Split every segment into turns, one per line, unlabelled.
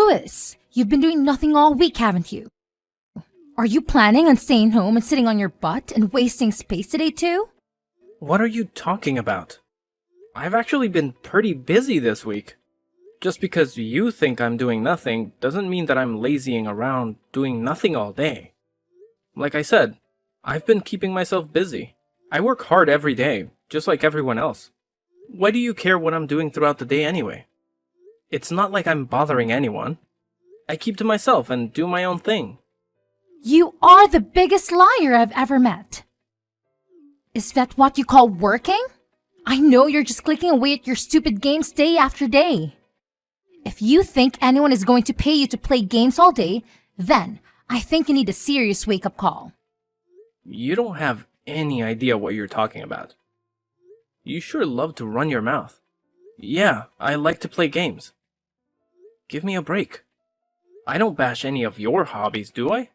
Louis, you've been doing nothing all week, haven't you? Are you planning on staying home and sitting on your butt and wasting space today too?
What are you talking about? I've actually been pretty busy this week. Just because you think I'm doing nothing doesn't mean that I'm lazying around doing nothing all day. Like I said, I've been keeping myself busy. I work hard every day, just like everyone else. Why do you care what I'm doing throughout the day anyway? It's not like I'm bothering anyone. I keep to myself and do my own thing.
You are the biggest liar I've ever met. Is that what you call working? I know you're just clicking away at your stupid games day after day. If you think anyone is going to pay you to play games all day, then I think you need a serious wake-up call.
You don't have any idea what you're talking about. You sure love to run your mouth. Yeah, I like to play games. Give me a break. I don't bash any of your hobbies, do I?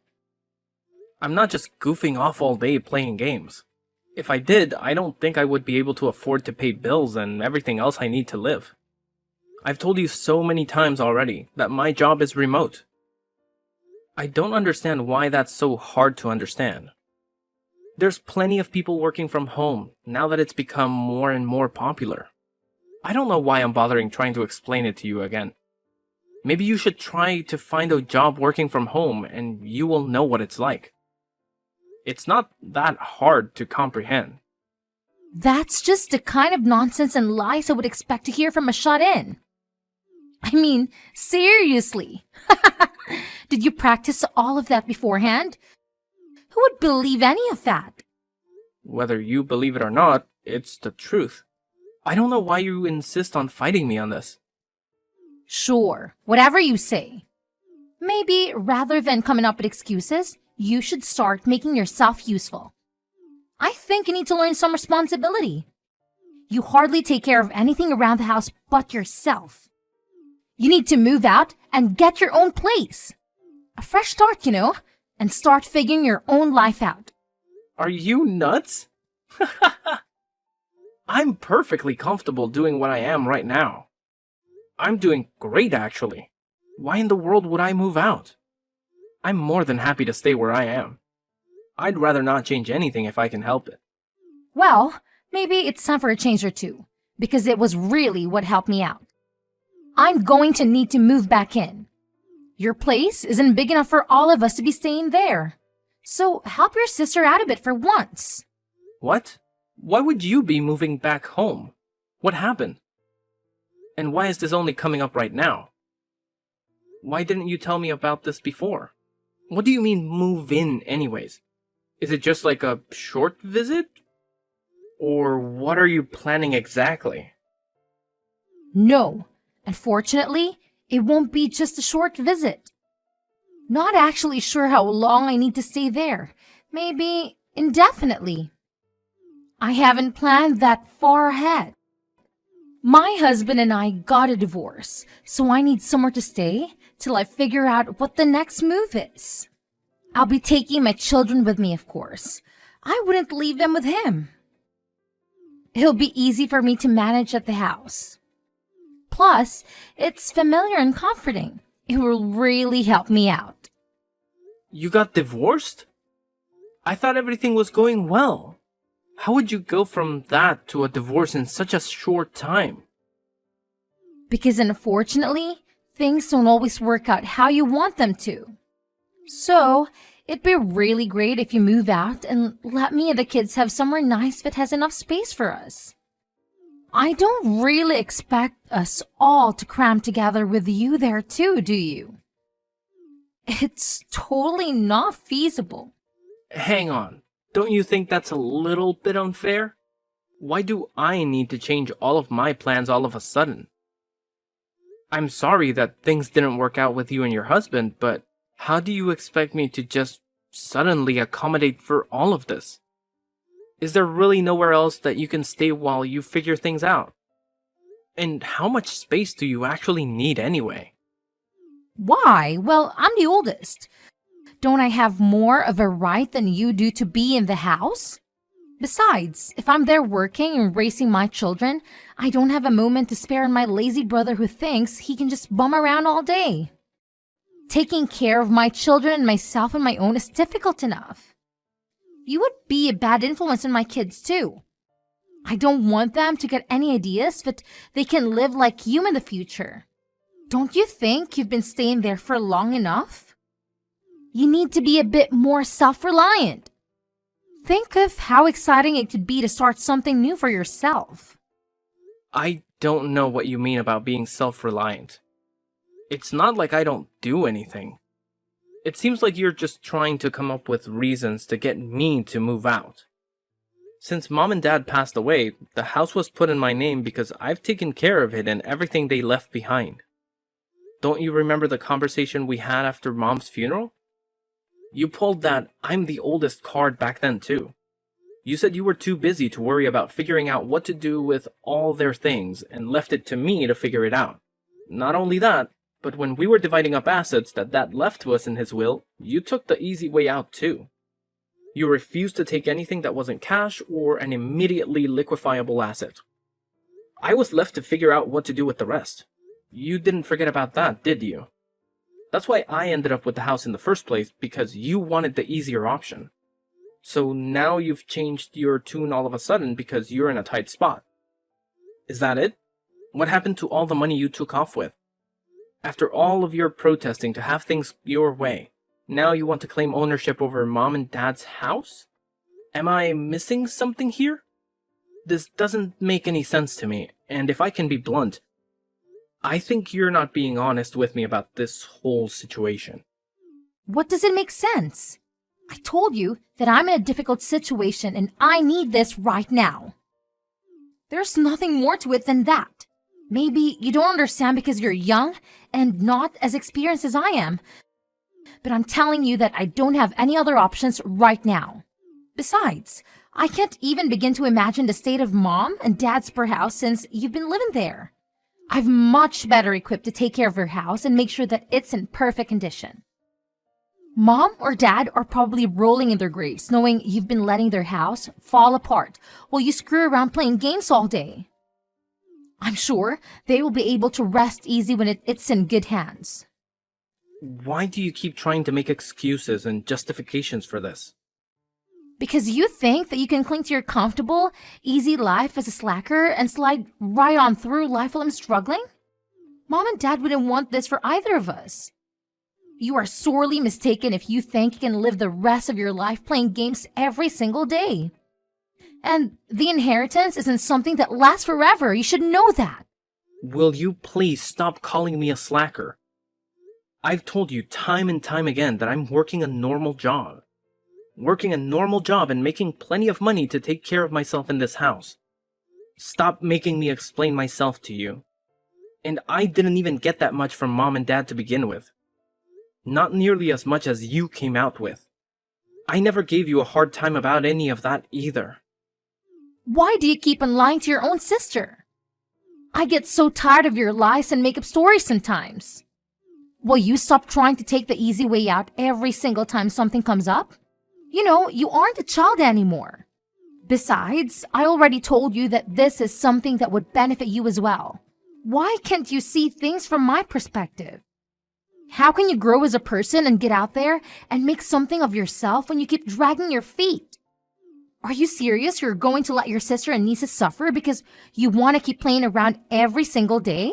I'm not just goofing off all day playing games. If I did, I don't think I would be able to afford to pay bills and everything else I need to live. I've told you so many times already that my job is remote. I don't understand why that's so hard to understand. There's plenty of people working from home now that it's become more and more popular. I don't know why I'm bothering trying to explain it to you again. Maybe you should try to find a job working from home and you will know what it's like. It's not that hard to comprehend.
That's just the kind of nonsense and lies I would expect to hear from a shut-in. I mean, seriously. Did you practice all of that beforehand? Who would believe any of that?
Whether you believe it or not, it's the truth. I don't know why you insist on fighting me on this.
Sure, whatever you say. Maybe rather than coming up with excuses, you should start making yourself useful. I think you need to learn some responsibility. You hardly take care of anything around the house but yourself. You need to move out and get your own place. A fresh start, and start figuring your own life out.
Are you nuts? I'm perfectly comfortable doing what I am right now. I'm doing great, actually. Why in the world would I move out? I'm more than happy to stay where I am. I'd rather not change anything if I can help it.
Well, maybe it's time for a change or two, because it was really what helped me out. I'm going to need to move back in. Your place isn't big enough for all of us to be staying there. So help your sister out a bit for once.
What? Why would you be moving back home? What happened? And why is this only coming up right now? Why didn't you tell me about this before? What do you mean move in anyways? Is it just like a short visit? Or what are you planning exactly?
No, unfortunately, it won't be just a short visit. Not actually sure how long I need to stay there. Maybe indefinitely. I haven't planned that far ahead. My husband and I got a divorce, so I need somewhere to stay till I figure out what the next move is. I'll be taking my children with me, of course. I wouldn't leave them with him. It'll be easy for me to manage at the house. Plus, it's familiar and comforting. It will really help me out.
You got divorced? I thought everything was going well. How would you go from that to a divorce in such a short time?
Because unfortunately, things don't always work out how you want them to. So, it'd be really great if you move out and let me and the kids have somewhere nice that has enough space for us. I don't really expect us all to cram together with you there too, do you? It's totally not feasible.
Hang on. Don't you think that's a little bit unfair? Why do I need to change all of my plans all of a sudden? I'm sorry that things didn't work out with you and your husband, but how do you expect me to just suddenly accommodate for all of this? Is there really nowhere else that you can stay while you figure things out? And how much space do you actually need anyway?
Why? Well, I'm the oldest. Don't I have more of a right than you do to be in the house? Besides, if I'm there working and raising my children, I don't have a moment to spare on my lazy brother who thinks he can just bum around all day. Taking care of my children and myself on my own is difficult enough. You would be a bad influence on my kids too. I don't want them to get any ideas that they can live like you in the future. Don't you think you've been staying there for long enough? You need to be a bit more self-reliant. Think of how exciting it could be to start something new for yourself.
I don't know what you mean about being self-reliant. It's not like I don't do anything. It seems like you're just trying to come up with reasons to get me to move out. Since Mom and Dad passed away, the house was put in my name because I've taken care of it and everything they left behind. Don't you remember the conversation we had after Mom's funeral? You pulled that "I'm the oldest" card back then too. You said you were too busy to worry about figuring out what to do with all their things and left it to me to figure it out. Not only that, but when we were dividing up assets that Dad left to us in his will, you took the easy way out too. You refused to take anything that wasn't cash or an immediately liquefiable asset. I was left to figure out what to do with the rest. You didn't forget about that, did you? That's why I ended up with the house in the first place, because you wanted the easier option. So now you've changed your tune all of a sudden because you're in a tight spot. Is that it? What happened to all the money you took off with? After all of your protesting to have things your way, now you want to claim ownership over Mom and Dad's house? Am I missing something here? This doesn't make any sense to me, and if I can be blunt, I think you're not being honest with me about this whole situation.
What does it make sense? I told you that I'm in a difficult situation and I need this right now. There's nothing more to it than that. Maybe you don't understand because you're young and not as experienced as I am, but I'm telling you that I don't have any other options right now. Besides, I can't even begin to imagine the state of Mom and Dad's spare house since you've been living there. I'm much better equipped to take care of your house and make sure that it's in perfect condition. Mom or Dad are probably rolling in their graves knowing you've been letting their house fall apart while you screw around playing games all day. I'm sure they will be able to rest easy when it's in good hands.
Why do you keep trying to make excuses and justifications for this?
Because you think that you can cling to your comfortable, easy life as a slacker and slide right on through life while I'm struggling? Mom and Dad wouldn't want this for either of us. You are sorely mistaken if you think you can live the rest of your life playing games every single day. And the inheritance isn't something that lasts forever. You should know that.
Will you please stop calling me a slacker? I've told you time and time again that I'm working a normal job. Working a normal job and making plenty of money to take care of myself in this house. Stop making me explain myself to you. And I didn't even get that much from Mom and Dad to begin with. Not nearly as much as you came out with. I never gave you a hard time about any of that either.
Why do you keep on lying to your own sister? I get so tired of your lies and make-up stories sometimes. Will you stop trying to take the easy way out every single time something comes up? You know, you aren't a child anymore. Besides, I already told you that this is something that would benefit you as well. Why can't you see things from my perspective? How can you grow as a person and get out there and make something of yourself when you keep dragging your feet? Are you serious you're going to let your sister and nieces suffer because you want to keep playing around every single day?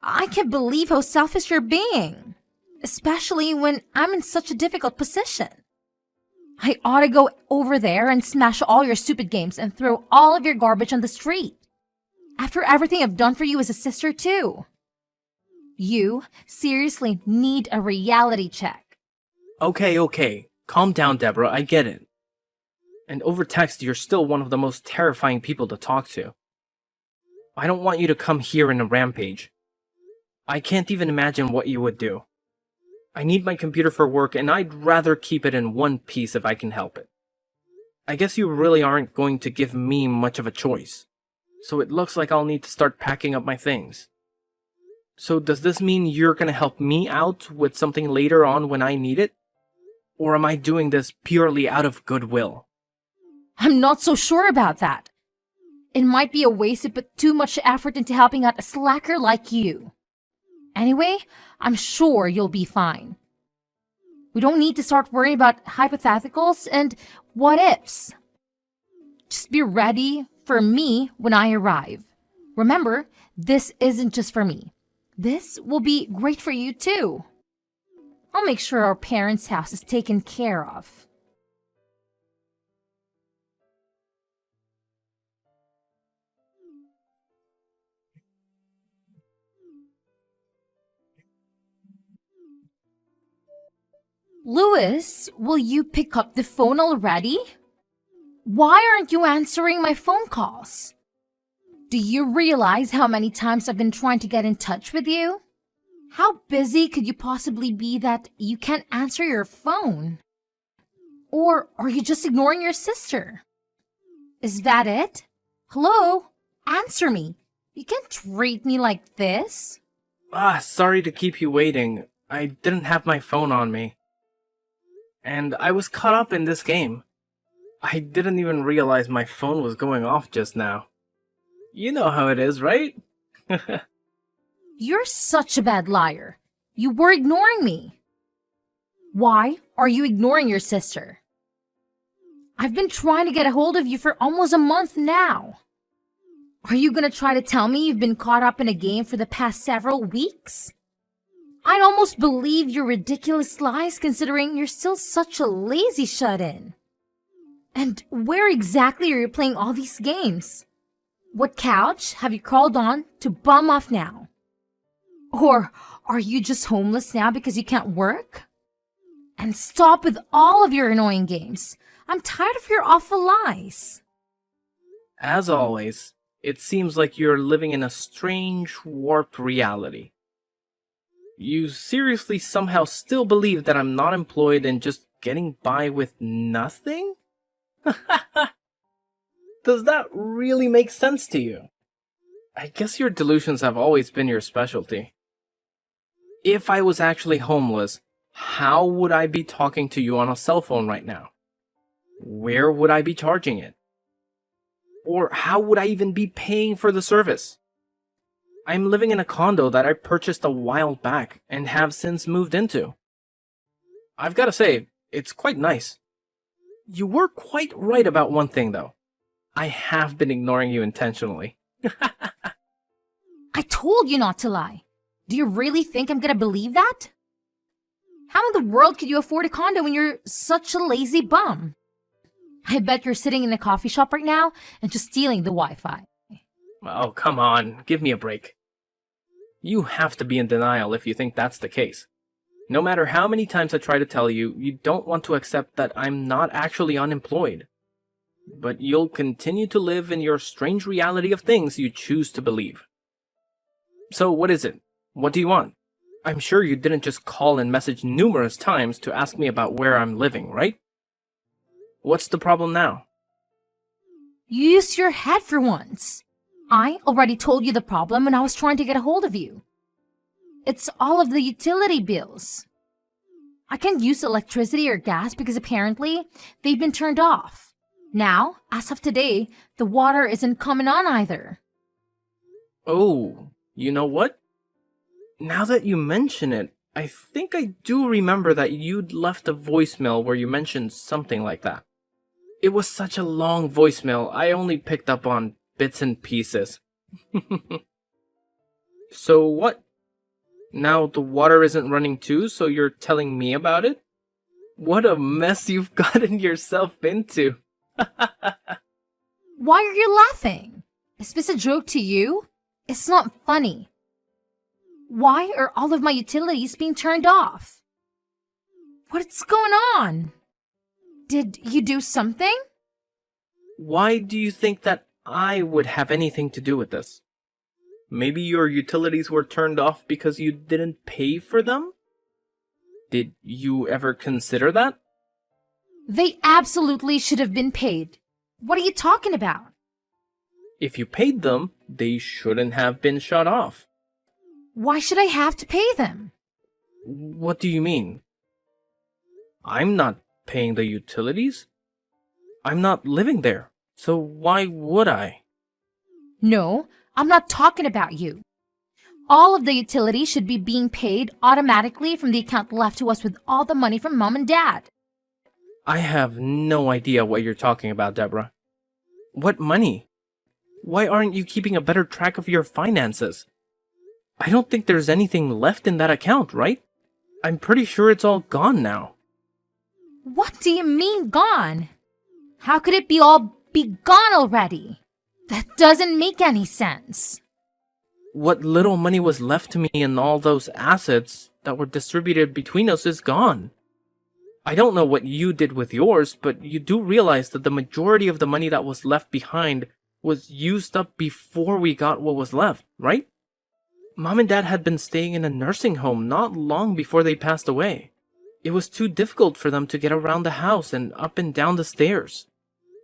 I can't believe how selfish you're being, especially when I'm in such a difficult position. I ought to go over there and smash all your stupid games and throw all of your garbage on the street. After everything I've done for you as a sister too. You seriously need a reality check.
Okay. Calm down, Deborah, I get it. And over text, you're still one of the most terrifying people to talk to. I don't want you to come here in a rampage. I can't even imagine what you would do. I need my computer for work, and I'd rather keep it in one piece if I can help it. I guess you really aren't going to give me much of a choice. So it looks like I'll need to start packing up my things. So does this mean you're going to help me out with something later on when I need it? Or am I doing this purely out of goodwill?
I'm not so sure about that. It might be a waste to put too much effort into helping out a slacker like you. Anyway, I'm sure you'll be fine. We don't need to start worrying about hypotheticals and what ifs. Just be ready for me when I arrive. Remember, this isn't just for me. This will be great for you too. I'll make sure our parents' house is taken care of. Louis, will you pick up the phone already? Why aren't you answering my phone calls? Do you realize how many times I've been trying to get in touch with you? How busy could you possibly be that you can't answer your phone? Or are you just ignoring your sister? Is that it? Hello? Answer me. You can't treat me like this.
Sorry to keep you waiting. I didn't have my phone on me. And I was caught up in this game. I didn't even realize my phone was going off just now. You know how it is, right?
You're such a bad liar. You were ignoring me. Why are you ignoring your sister? I've been trying to get a hold of you for almost a month now. Are you gonna try to tell me you've been caught up in a game for the past several weeks? I'd almost believe your ridiculous lies considering you're still such a lazy shut-in. And where exactly are you playing all these games? What couch have you crawled on to bum off now? Or are you just homeless now because you can't work? And stop with all of your annoying games. I'm tired of your awful lies.
As always, it seems like you're living in a strange, warped reality. You seriously somehow still believe that I'm not employed and just getting by with nothing? Does that really make sense to you? I guess your delusions have always been your specialty. If I was actually homeless, how would I be talking to you on a cell phone right now? Where would I be charging it? Or how would I even be paying for the service? I'm living in a condo that I purchased a while back and have since moved into. I've got to say, it's quite nice. You were quite right about one thing though. I have been ignoring you intentionally.
I told you not to lie. Do you really think I'm gonna believe that? How in the world could you afford a condo when you're such a lazy bum? I bet you're sitting in a coffee shop right now and just stealing the Wi-Fi.
Oh, come on, give me a break. You have to be in denial if you think that's the case. No matter how many times I try to tell you, you don't want to accept that I'm not actually unemployed. But you'll continue to live in your strange reality of things you choose to believe. So what is it? What do you want? I'm sure you didn't just call and message numerous times to ask me about where I'm living, right? What's the problem now?
Use your head for once. I already told you the problem when I was trying to get a hold of you. It's all of the utility bills. I can't use electricity or gas because apparently they've been turned off. Now, as of today, the water isn't coming on either.
Oh, you know what? Now that you mention it, I think I do remember that you'd left a voicemail where you mentioned something like that. It was such a long voicemail, I only picked up on bits and pieces. So what? Now the water isn't running too, so you're telling me about it? What a mess you've gotten yourself into.
Why are you laughing? Is this a joke to you? It's not funny. Why are all of my utilities being turned off? What's going on? Did you do something?
Why do you think that I would have anything to do with this? Maybe your utilities were turned off because you didn't pay for them? Did you ever consider that?
They absolutely should have been paid. What are you talking about?
If you paid them, they shouldn't have been shut off.
Why should I have to pay them?
What do you mean? I'm not paying the utilities. I'm not living there, so why would I?
No, I'm not talking about you. All of the utilities should be being paid automatically from the account left to us with all the money from Mom and Dad.
I have no idea what you're talking about, Deborah. What money? Why aren't you keeping a better track of your finances? I don't think there's anything left in that account, right? I'm pretty sure it's all gone now.
What do you mean gone? How could it be all be gone already? That doesn't make any sense.
What little money was left to me in all those assets that were distributed between us is gone. I don't know what you did with yours, but you do realize that the majority of the money that was left behind was used up before we got what was left, right? Mom and Dad had been staying in a nursing home not long before they passed away. It was too difficult for them to get around the house and up and down the stairs.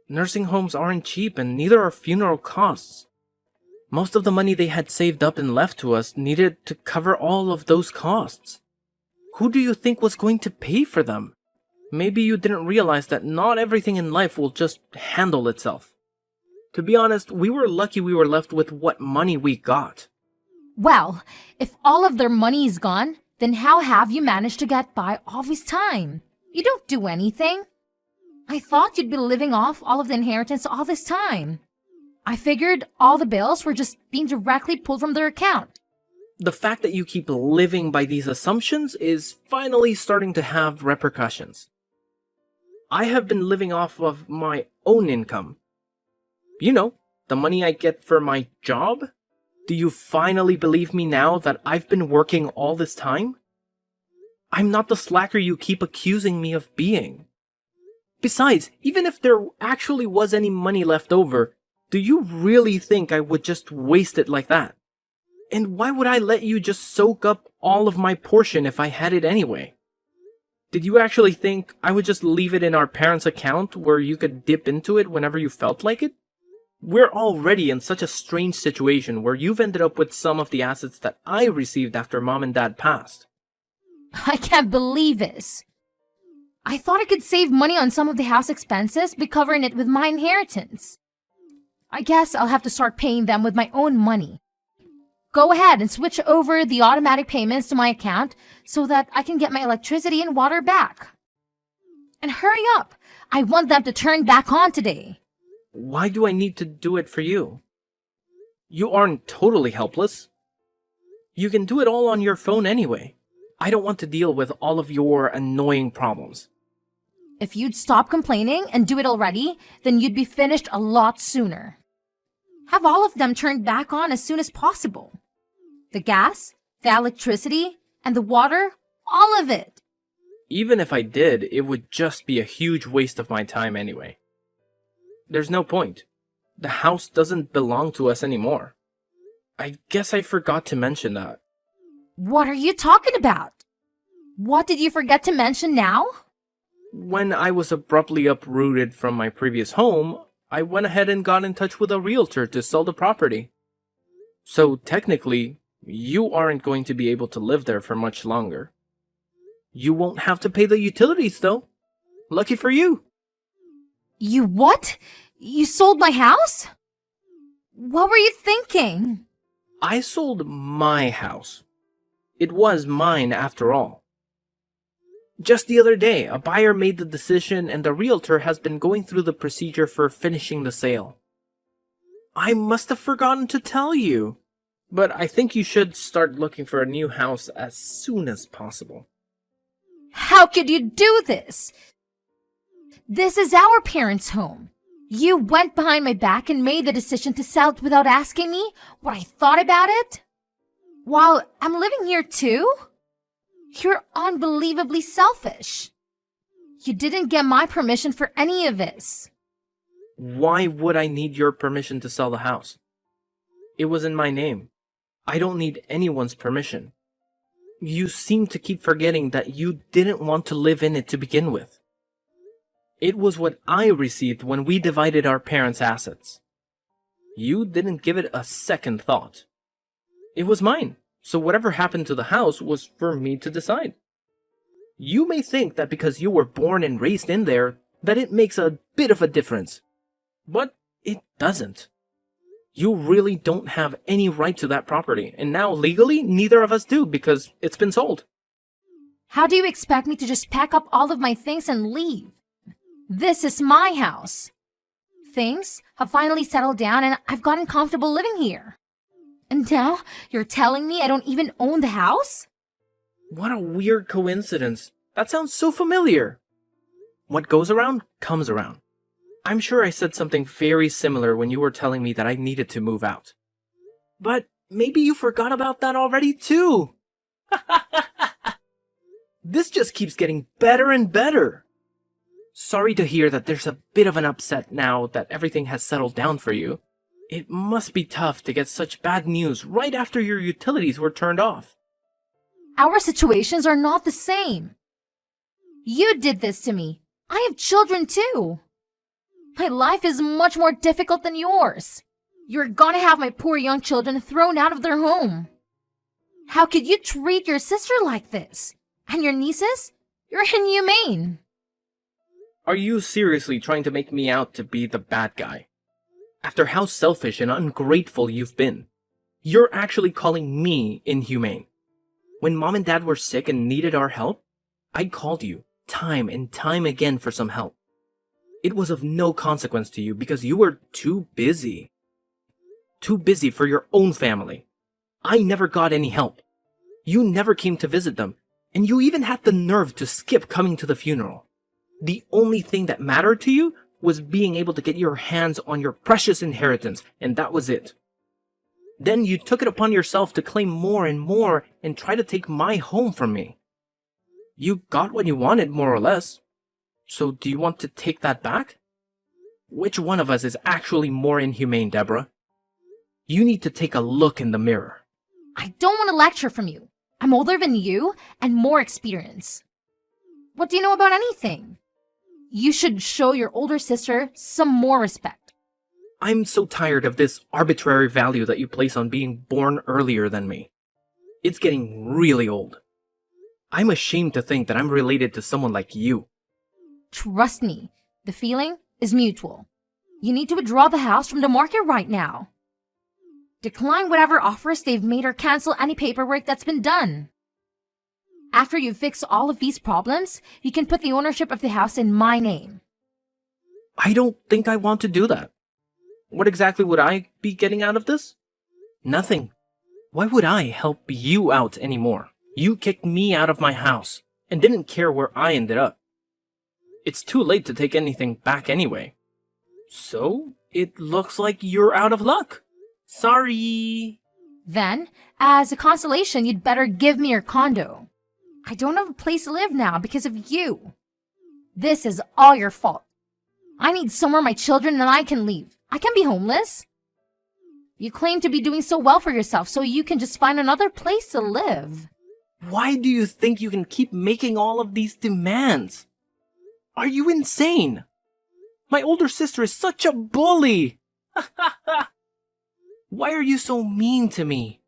Nursing homes aren't cheap, and neither are funeral costs. Most of the money they had saved up and left to us needed to cover all of those costs. Who do you think was going to pay for them? Maybe you didn't realize that not everything in life will just handle itself. To be honest, we were lucky we were left with what money we got.
Well, if all of their money is gone, then how have you managed to get by all this time? You don't do anything. I thought you'd be living off all of the inheritance all this time. I figured all the bills were just being directly pulled from their account.
The fact that you keep living by these assumptions is finally starting to have repercussions. I have been living off of my own income. You know, the money I get for my job? Do you finally believe me now that I've been working all this time? I'm not the slacker you keep accusing me of being. Besides, even if there actually was any money left over, do you really think I would just waste it like that? And why would I let you just soak up all of my portion if I had it anyway? Did you actually think I would just leave it in our parents' account where you could dip into it whenever you felt like it? We're already in such a strange situation where you've ended up with some of the assets that I received after Mom and Dad passed.
I can't believe this. I thought I could save money on some of the house expenses by covering it with my inheritance. I guess I'll have to start paying them with my own money. Go ahead and switch over the automatic payments to my account so that I can get my electricity and water back. And hurry up! I want them to turn back on today.
Why do I need to do it for you? You aren't totally helpless. You can do it all on your phone anyway. I don't want to deal with all of your annoying problems.
If you'd stop complaining and do it already, then you'd be finished a lot sooner. Have all of them turned back on as soon as possible. The gas, the electricity, and the water, all of it.
Even if I did, it would just be a huge waste of my time anyway. There's no point. The house doesn't belong to us anymore. I guess I forgot to mention that.
What are you talking about? What did you forget to mention now?
When I was abruptly uprooted from my previous home, I went ahead and got in touch with a realtor to sell the property. So technically, you aren't going to be able to live there for much longer. You won't have to pay the utilities though. Lucky for you.
You what? You sold my house? What were you thinking?
I sold my house. It was mine after all. Just the other day, a buyer made the decision and the realtor has been going through the procedure for finishing the sale. I must have forgotten to tell you, but I think you should start looking for a new house as soon as possible.
How could you do this? This is our parents' home. You went behind my back and made the decision to sell it without asking me what I thought about it? While I'm living here too? You're unbelievably selfish. You didn't get my permission for any of this.
Why would I need your permission to sell the house? It was in my name. I don't need anyone's permission. You seem to keep forgetting that you didn't want to live in it to begin with. It was what I received when we divided our parents' assets. You didn't give it a second thought. It was mine, so whatever happened to the house was for me to decide. You may think that because you were born and raised in there, that it makes a bit of a difference. But it doesn't. You really don't have any right to that property, and now legally, neither of us do because it's been sold.
How do you expect me to just pack up all of my things and leave? This is my house. Things have finally settled down and I've gotten comfortable living here. And now you're telling me I don't even own the house?
What a weird coincidence. That sounds so familiar. What goes around comes around. I'm sure I said something very similar when you were telling me that I needed to move out. But maybe you forgot about that already too. This just keeps getting better and better. Sorry to hear that there's a bit of an upset now that everything has settled down for you. It must be tough to get such bad news right after your utilities were turned off.
Our situations are not the same. You did this to me. I have children too. My life is much more difficult than yours. You're gonna have my poor young children thrown out of their home. How could you treat your sister like this? And your nieces? You're inhumane.
Are you seriously trying to make me out to be the bad guy? After how selfish and ungrateful you've been, you're actually calling me inhumane. When Mom and Dad were sick and needed our help, I called you time and time again for some help. It was of no consequence to you because you were too busy. Too busy for your own family. I never got any help. You never came to visit them, and you even had the nerve to skip coming to the funeral. The only thing that mattered to you was being able to get your hands on your precious inheritance, and that was it. Then you took it upon yourself to claim more and more and try to take my home from me. You got what you wanted, more or less. So do you want to take that back? Which one of us is actually more inhumane, Deborah? You need to take a look in the mirror.
I don't want a lecture from you. I'm older than you and more experience. What do you know about anything? You should show your older sister some more respect.
I'm so tired of this arbitrary value that you place on being born earlier than me. It's getting really old. I'm ashamed to think that I'm related to someone like you.
Trust me, the feeling is mutual. You need to withdraw the house from the market right now. Decline whatever offers they've made or cancel any paperwork that's been done. After you fix all of these problems, you can put the ownership of the house in my name.
I don't think I want to do that. What exactly would I be getting out of this? Nothing. Why would I help you out anymore? You kicked me out of my house and didn't care where I ended up. It's too late to take anything back anyway. So, it looks like you're out of luck. Sorry.
Then, as a consolation, you'd better give me your condo. I don't have a place to live now because of you. This is all your fault. I need somewhere my children and I can leave. I can't be homeless. You claim to be doing so well for yourself, so you can just find another place to live.
Why do you think you can keep making all of these demands? Are you insane? My older sister is such a bully. Why are you so mean to me?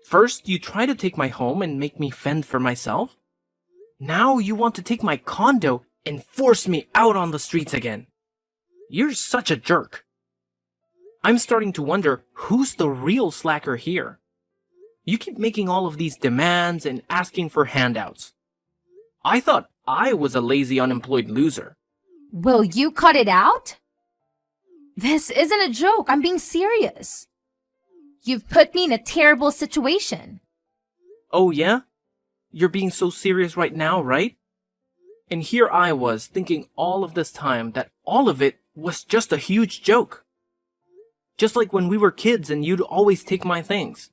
First, you try to take my home and make me fend for myself. Now you want to take my condo and force me out on the streets again. You're such a jerk. I'm starting to wonder who's the real slacker here. You keep making all of these demands and asking for handouts. I thought I was a lazy unemployed loser.
Will you cut it out? This isn't a joke. I'm being serious. You've put me in a terrible situation.
Oh yeah? You're being so serious right now, right? And here I was thinking all of this time that all of it was just a huge joke. Just like when we were kids and you'd always take my things.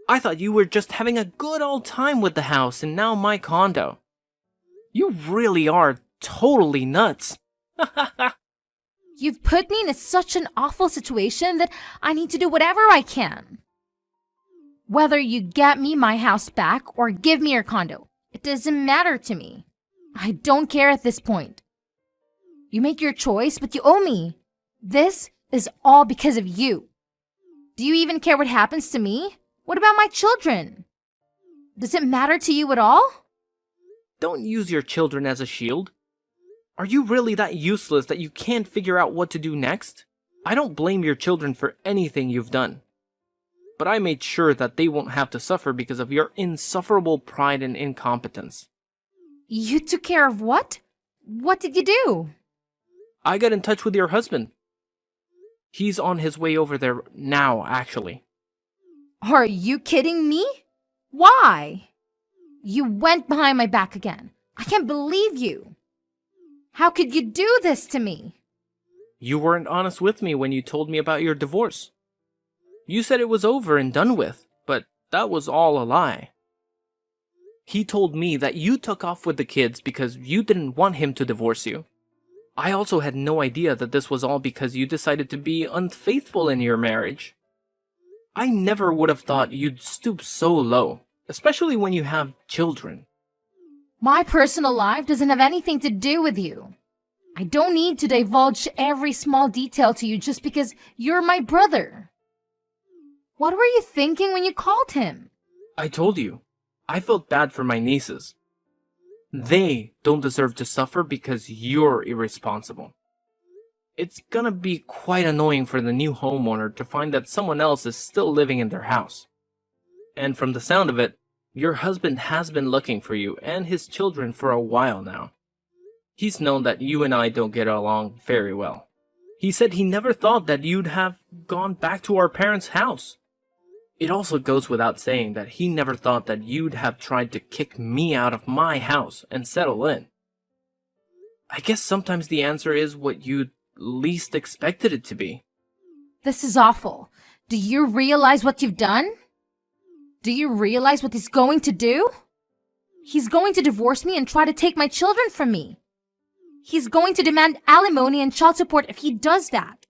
I thought you were just having a good old time with the house and now my condo. You really are totally nuts.
You've put me in such an awful situation that I need to do whatever I can. Whether you get me my house back or give me your condo, it doesn't matter to me. I don't care at this point. You make your choice, but you owe me. This is all because of you. Do you even care what happens to me? What about my children? Does it matter to you at all?
Don't use your children as a shield. Are you really that useless that you can't figure out what to do next? I don't blame your children for anything you've done. But I made sure that they won't have to suffer because of your insufferable pride and incompetence.
You took care of what? What did you do?
I got in touch with your husband. He's on his way over there now, actually.
Are you kidding me? Why? You went behind my back again. I can't believe you. How could you do this to me?
You weren't honest with me when you told me about your divorce. You said it was over and done with, but that was all a lie. He told me that you took off with the kids because you didn't want him to divorce you. I also had no idea that this was all because you decided to be unfaithful in your marriage. I never would have thought you'd stoop so low, especially when you have children.
My personal life doesn't have anything to do with you. I don't need to divulge every small detail to you just because you're my brother. What were you thinking when you called him?
I told you, I felt bad for my nieces. They don't deserve to suffer because you're irresponsible. It's gonna be quite annoying for the new homeowner to find that someone else is still living in their house. And from the sound of it, your husband has been looking for you and his children for a while now. He's known that you and I don't get along very well. He said he never thought that you'd have gone back to our parents' house. It also goes without saying that he never thought that you'd have tried to kick me out of my house and settle in. I guess sometimes the answer is what you'd least expected it to be.
This is awful. Do you realize what you've done? Do you realize what he's going to do? He's going to divorce me and try to take my children from me. He's going to demand alimony and child support if he does that.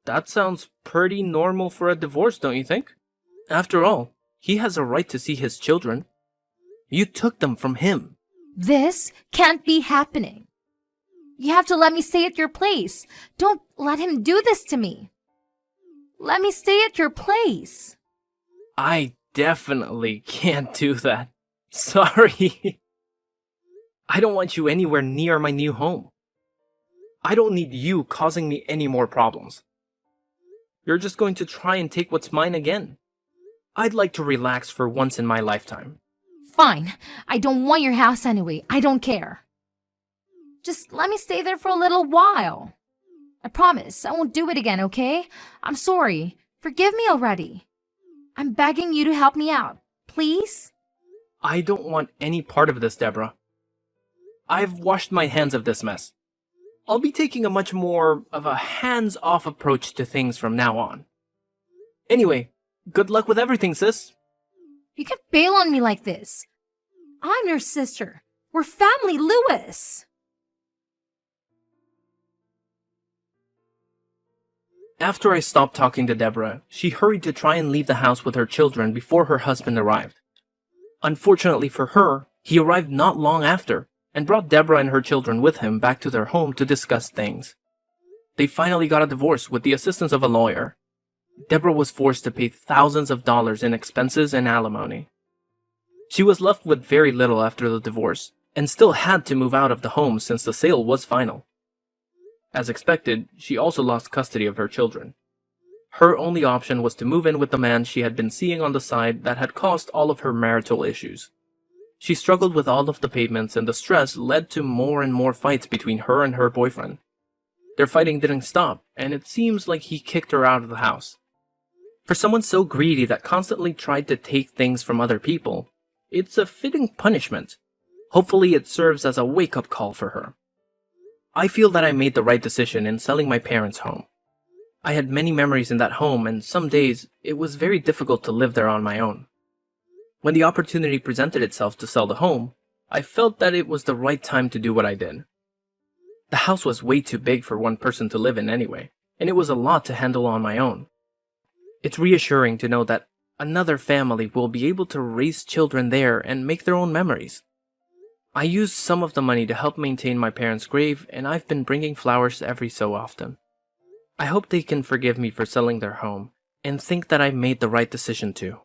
That sounds pretty normal for a divorce, don't you think? After all, he has a right to see his children. You took them from him.
This can't be happening. You have to let me stay at your place. Don't let him do this to me. Let me stay at your place.
I definitely can't do that. Sorry. I don't want you anywhere near my new home. I don't need you causing me any more problems. You're just going to try and take what's mine again. I'd like to relax for once in my lifetime.
Fine. I don't want your house anyway. I don't care. Just let me stay there for a little while. I promise I won't do it again, okay? I'm sorry. Forgive me already. I'm begging you to help me out. Please?
I don't want any part of this, Deborah. I've washed my hands of this mess. I'll be taking a much more of a hands-off approach to things from now on. Anyway, good luck with everything, sis.
You can't bail on me like this. I'm your sister. We're family, Lewis.
After I stopped talking to Deborah, she hurried to try and leave the house with her children before her husband arrived. Unfortunately for her, he arrived not long after, and brought Deborah and her children with him back to their home to discuss things. They finally got a divorce with the assistance of a lawyer. Deborah was forced to pay thousands of dollars in expenses and alimony. She was left with very little after the divorce, and still had to move out of the home since the sale was final. As expected, she also lost custody of her children. Her only option was to move in with the man she had been seeing on the side that had caused all of her marital issues. She struggled with all of the payments, and the stress led to more and more fights between her and her boyfriend. Their fighting didn't stop, and it seems like he kicked her out of the house. For someone so greedy that constantly tried to take things from other people, it's a fitting punishment. Hopefully it serves as a wake-up call for her. I feel that I made the right decision in selling my parents' home. I had many memories in that home, and some days it was very difficult to live there on my own. When the opportunity presented itself to sell the home, I felt that it was the right time to do what I did. The house was way too big for one person to live in anyway, and it was a lot to handle on my own. It's reassuring to know that another family will be able to raise children there and make their own memories. I used some of the money to help maintain my parents' grave, and I've been bringing flowers every so often. I hope they can forgive me for selling their home, and think that I made the right decision too.